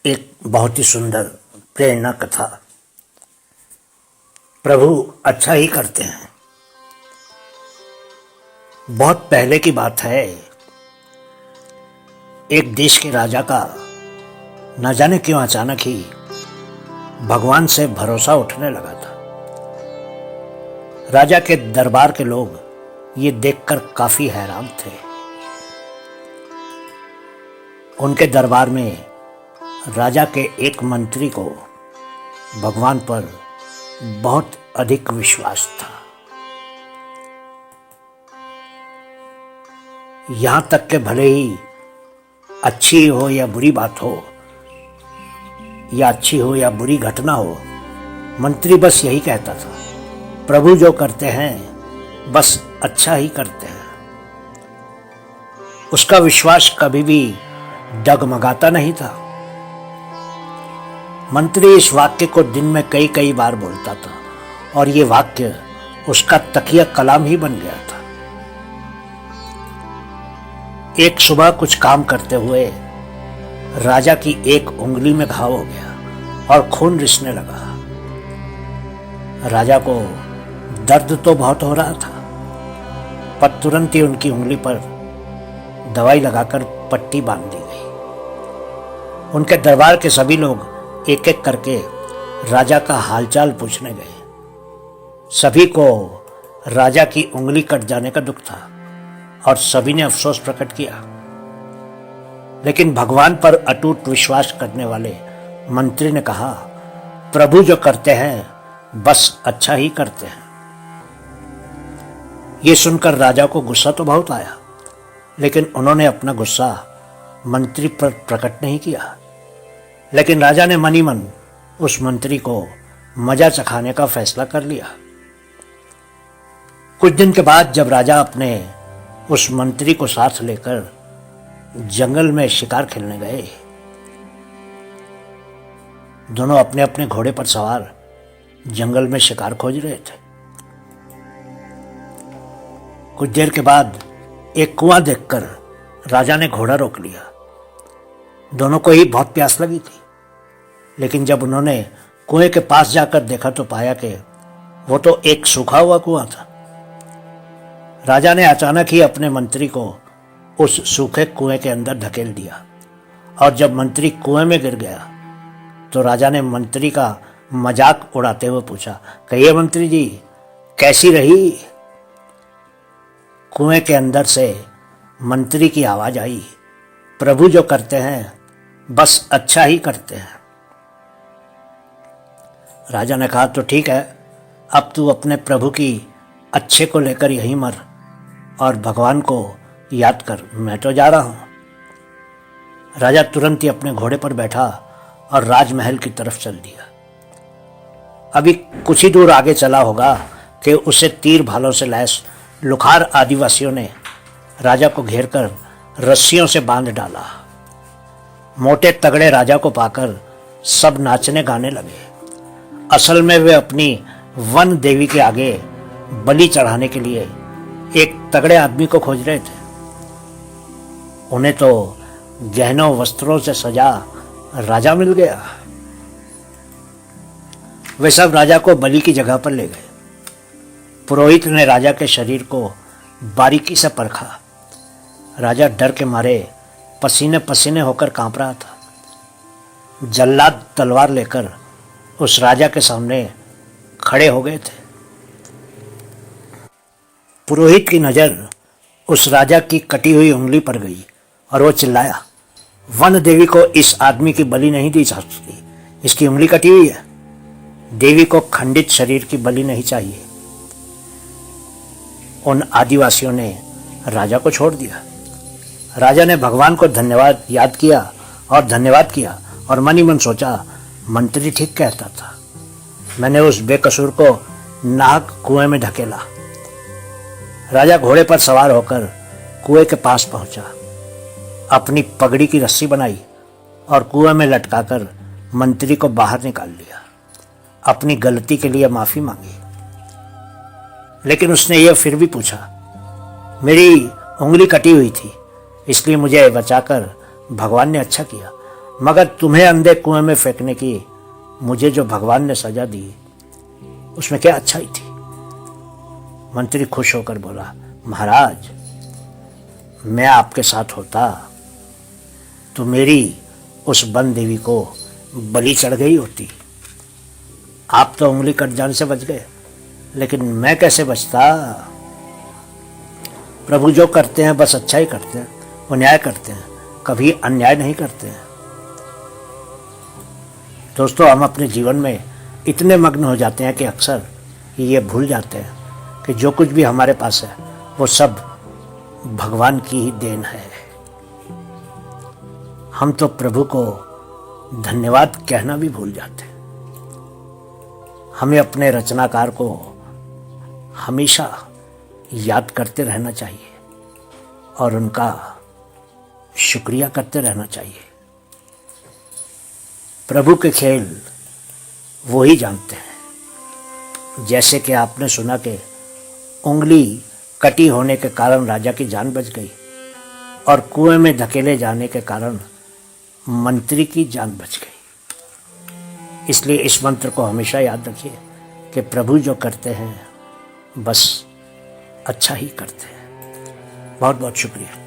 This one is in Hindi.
एक बहुत ही सुंदर प्रेरणा कथा। प्रभु अच्छा ही करते हैं। बहुत पहले की बात है। एक देश के राजा का न जाने क्यों अचानक ही भगवान से भरोसा उठने लगा था। राजा के दरबार के लोग ये देखकर काफी हैरान थे। उनके दरबार में राजा के एक मंत्री को भगवान पर बहुत अधिक विश्वास था। यहां तक कि भले ही अच्छी हो या बुरी बात हो, या अच्छी हो या बुरी घटना हो, मंत्री बस यही कहता था, प्रभु जो करते हैं बस अच्छा ही करते हैं। उसका विश्वास कभी भी डगमगाता नहीं था। मंत्री इस वाक्य को दिन में कई कई बार बोलता था और ये वाक्य उसका तकिया कलाम ही बन गया था। एक सुबह कुछ काम करते हुए राजा की एक उंगली में घाव हो गया और खून रिसने लगा। राजा को दर्द तो बहुत हो रहा था, पर तुरंत ही उनकी उंगली पर दवाई लगाकर पट्टी बांध दी गई। उनके दरबार के सभी लोग एक एक करके राजा का हालचाल पूछने गए। सभी को राजा की उंगली कट जाने का दुख था और सभी ने अफसोस प्रकट किया। लेकिन भगवान पर अटूट विश्वास करने वाले मंत्री ने कहा, प्रभु जो करते हैं बस अच्छा ही करते हैं। ये सुनकर राजा को गुस्सा तो बहुत आया, लेकिन उन्होंने अपना गुस्सा मंत्री पर प्रकट नहीं किया। लेकिन राजा ने मन ही मन उस मंत्री को मजा चखाने का फैसला कर लिया। कुछ दिन के बाद जब राजा अपने उस मंत्री को साथ लेकर जंगल में शिकार खेलने गए, दोनों अपने अपने घोड़े पर सवार जंगल में शिकार खोज रहे थे। कुछ देर के बाद एक कुआं देखकर राजा ने घोड़ा रोक लिया। दोनों को ही बहुत प्यास लगी थी, लेकिन जब उन्होंने कुएं के पास जाकर देखा तो पाया कि वो तो एक सूखा हुआ कुआं था। राजा ने अचानक ही अपने मंत्री को उस सूखे कुएं के अंदर धकेल दिया और जब मंत्री कुएं में गिर गया तो राजा ने मंत्री का मजाक उड़ाते हुए पूछा, कहिए मंत्री जी, कैसी रही? कुएं के अंदर से मंत्री की आवाज आई, प्रभु जो करते हैं बस अच्छा ही करते हैं। राजा ने कहा, तो ठीक है, अब तू अपने प्रभु की अच्छे को लेकर यहीं मर और भगवान को याद कर, मैं तो जा रहा हूं। राजा तुरंत ही अपने घोड़े पर बैठा और राजमहल की तरफ चल दिया। अभी कुछ ही दूर आगे चला होगा कि उसे तीर भालों से लैस लुखार आदिवासियों ने राजा को घेरकर रस्सियों से बांध डाला। मोटे तगड़े राजा को पाकर सब नाचने गाने लगे। असल में वे अपनी वन देवी के आगे बलि चढ़ाने के लिए एक तगड़े आदमी को खोज रहे थे। उन्हें तो गहनों वस्त्रों से सजा राजा मिल गया। वे सब राजा को बलि की जगह पर ले गए। पुरोहित ने राजा के शरीर को बारीकी से परखा। राजा डर के मारे पसीने पसीने होकर कांप रहा था। जल्लाद तलवार लेकर उस राजा के सामने खड़े हो गए थे। पुरोहित की नजर उस राजा की कटी हुई उंगली पर गई और वो चिल्लाया, वन देवी को इस आदमी की बलि नहीं दी जा सकती, इसकी उंगली कटी हुई है। देवी को खंडित शरीर की बलि नहीं चाहिए। उन आदिवासियों ने राजा को छोड़ दिया। राजा ने भगवान को धन्यवाद याद किया और धन्यवाद किया और मन ही मन सोचा, मंत्री ठीक कहता था, मैंने उस बेकसूर को नाक कुएं में ढकेला। राजा घोड़े पर सवार होकर कुएं के पास पहुंचा, अपनी पगड़ी की रस्सी बनाई और कुएं में लटकाकर मंत्री को बाहर निकाल लिया। अपनी गलती के लिए माफी मांगी, लेकिन उसने यह फिर भी पूछा, मेरी उंगली कटी हुई थी, इसलिए मुझे बचाकर भगवान ने अच्छा किया। मगर तुम्हें अंधे कुएं में फेंकने की मुझे जो भगवान ने सजा दी उसमें क्या अच्छाई थी। मंत्री खुश होकर बोला, महाराज, मैं आपके साथ होता तो मेरी उस वन देवी को बलि चढ़ गई होती। आप तो उंगली कट जाने से बच गए, लेकिन मैं कैसे बचता। प्रभु जो करते हैं बस अच्छा ही करते हैं, वो न्याय करते हैं, कभी अन्याय नहीं करते हैं। दोस्तों, हम अपने जीवन में इतने मग्न हो जाते हैं कि अक्सर ये भूल जाते हैं कि जो कुछ भी हमारे पास है वो सब भगवान की ही देन है। हम तो प्रभु को धन्यवाद कहना भी भूल जाते हैं। हमें अपने रचनाकार को हमेशा याद करते रहना चाहिए और उनका शुक्रिया करते रहना चाहिए। प्रभु के खेल वो ही जानते हैं। जैसे कि आपने सुना कि उंगली कटी होने के कारण राजा की जान बच गई और कुएं में धकेले जाने के कारण मंत्री की जान बच गई। इसलिए इस मंत्र को हमेशा याद रखिए कि प्रभु जो करते हैं बस अच्छा ही करते हैं। बहुत बहुत शुक्रिया।